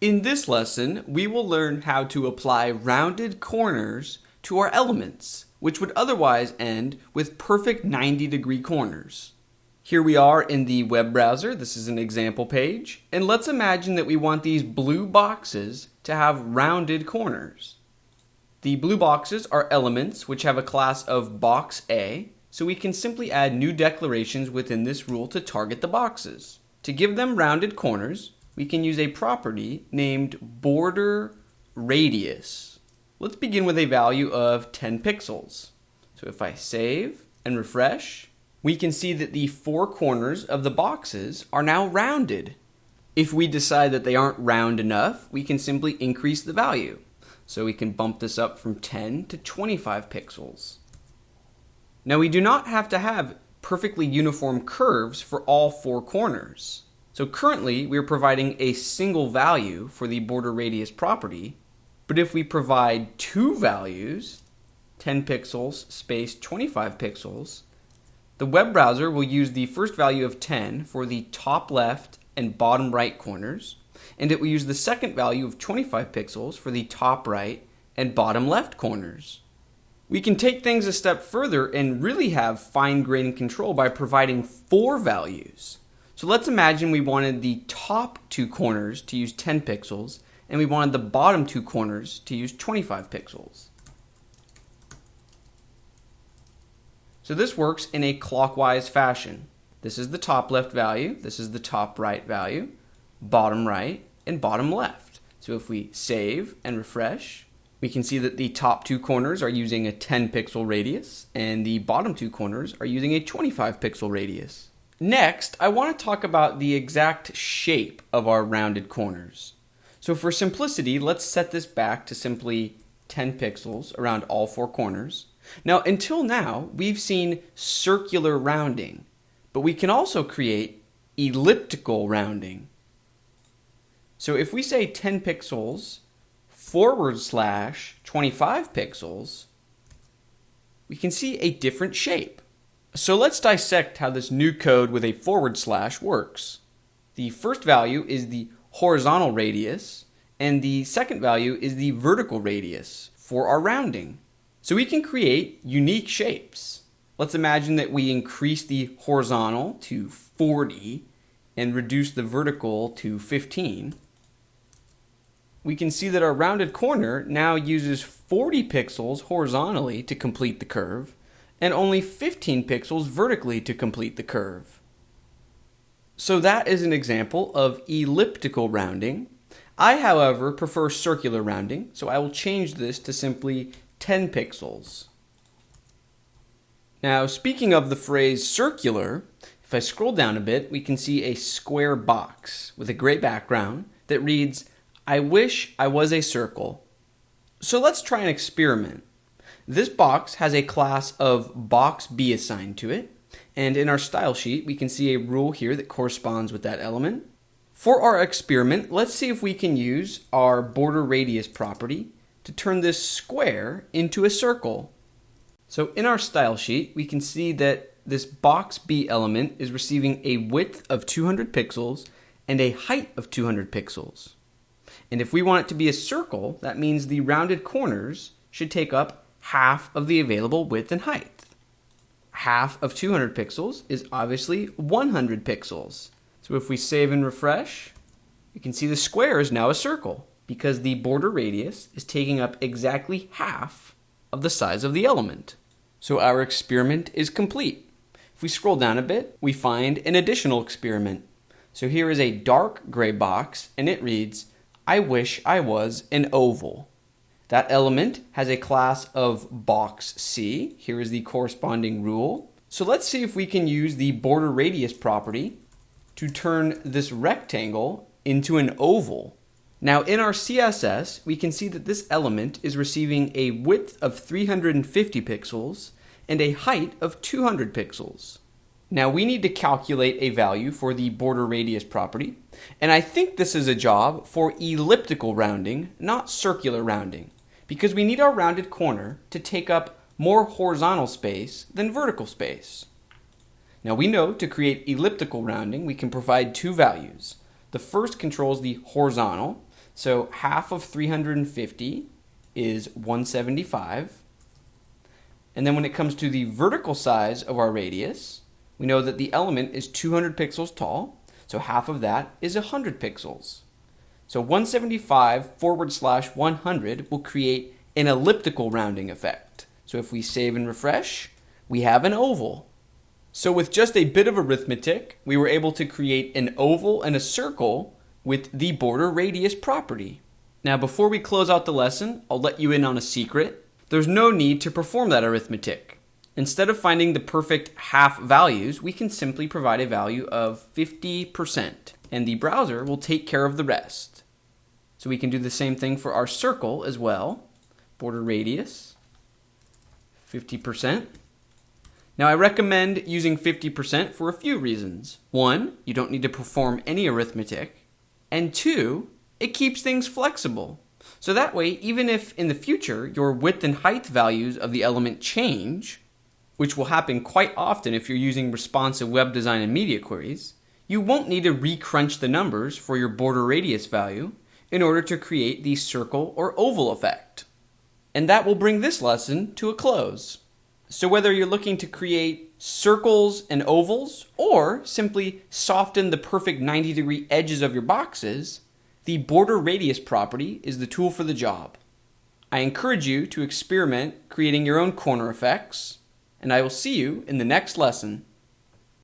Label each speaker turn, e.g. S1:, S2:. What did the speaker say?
S1: In this lesson, we will learn how to apply rounded corners to our elements, which would otherwise end with perfect 90-degree corners. Here we are in the web browser. This is an example page. And let's imagine that we want these blue boxes to have rounded corners. The blue boxes are elements which have a class of box A, so we can simply add new declarations within this rule to target the boxes. To give them rounded corners, we can use a property named border radius. Let's begin with a value of 10 pixels. So if I save and refresh, we can see that the four corners of the boxes are now rounded. If we decide that they aren't round enough, we can simply increase the value. So we can bump this up from 10 to 25 pixels. Now we do not have to have perfectly uniform curves for all four corners. So currently we are providing a single value for the border radius property, but if we provide two values, 10 pixels space 25 pixels, the web browser will use the first value of 10 for the top left and bottom right corners, and it will use the second value of 25 pixels for the top right and bottom left corners. We can take things a step further and really have fine-grained control by providing four values. So let's imagine we wanted the top two corners to use 10 pixels, and we wanted the bottom two corners to use 25 pixels. So this works in a clockwise fashion. This is the top left value, this is the top right value, bottom right, and bottom left. So if we save and refresh, we can see that the top two corners are using a 10 pixel radius, and the bottom two corners are using a 25 pixel radius. Next, I want to talk about the exact shape of our rounded corners. So for simplicity, let's set this back to simply 10 pixels around all four corners. Now, until now, we've seen circular rounding, but we can also create elliptical rounding. So if we say 10 pixels / 25 pixels, we can see a different shape. So let's dissect how this new code with a / works. The first value is the horizontal radius, and the second value is the vertical radius for our rounding. So we can create unique shapes. Let's imagine that we increase the horizontal to 40 and reduce the vertical to 15. We can see that our rounded corner now uses 40 pixels horizontally to complete the curve, and only 15 pixels vertically to complete the curve. So that is an example of elliptical rounding. I, however, prefer circular rounding, so I will change this to simply 10 pixels. Now, speaking of the phrase circular, if I scroll down a bit, we can see a square box with a gray background that reads, "I wish I was a circle." So let's try an experiment. This box has a class of box B assigned to it, and in our style sheet we can see a rule here that corresponds with that element. For our experiment, let's see if we can use our border radius property to turn this square into a circle. So in our style sheet we can see that this box B element is receiving a width of 200 pixels and a height of 200 pixels. And if we want it to be a circle, that means the rounded corners should take up half of the available width and height. Half of 200 pixels is obviously 100 pixels. So if we save and refresh, you can see the square is now a circle because the border radius is taking up exactly half of the size of the element. So our experiment is complete. If we scroll down a bit, we find an additional experiment. So here is a dark gray box, and it reads, "I wish I was an oval." That element has a class of box C. Here is the corresponding rule. So let's see if we can use the border radius property to turn this rectangle into an oval. Now in our CSS, we can see that this element is receiving a width of 350 pixels and a height of 200 pixels. Now we need to calculate a value for the border radius property, and I think this is a job for elliptical rounding, not circular rounding, because we need our rounded corner to take up more horizontal space than vertical space. Now we know to create elliptical rounding, we can provide two values. The first controls the horizontal, So half of 350 is 175. And then when it comes to the vertical size of our radius, we know that the element is 200 pixels tall, so half of that is 100 pixels. So 175/100 will create an elliptical rounding effect. So if we save and refresh, we have an oval. So with just a bit of arithmetic, we were able to create an oval and a circle with the border radius property. Now before we close out the lesson, I'll let you in on a secret. There's no need to perform that arithmetic. Instead of finding the perfect half values, we can simply provide a value of 50%, and the browser will take care of the rest. So we can do the same thing for our circle as well. Border radius, 50%. Now I recommend using 50% for a few reasons. One, you don't need to perform any arithmetic. And two, it keeps things flexible. So that way, even if in the future your width and height values of the element change, which will happen quite often if you're using responsive web design and media queries, you won't need to re-crunch the numbers for your border radius value in order to create the circle or oval effect. And that will bring this lesson to a close. So whether you're looking to create circles and ovals or simply soften the perfect 90-degree edges of your boxes, the border radius property is the tool for the job. I encourage you to experiment creating your own corner effects, and I will see you in the next lesson.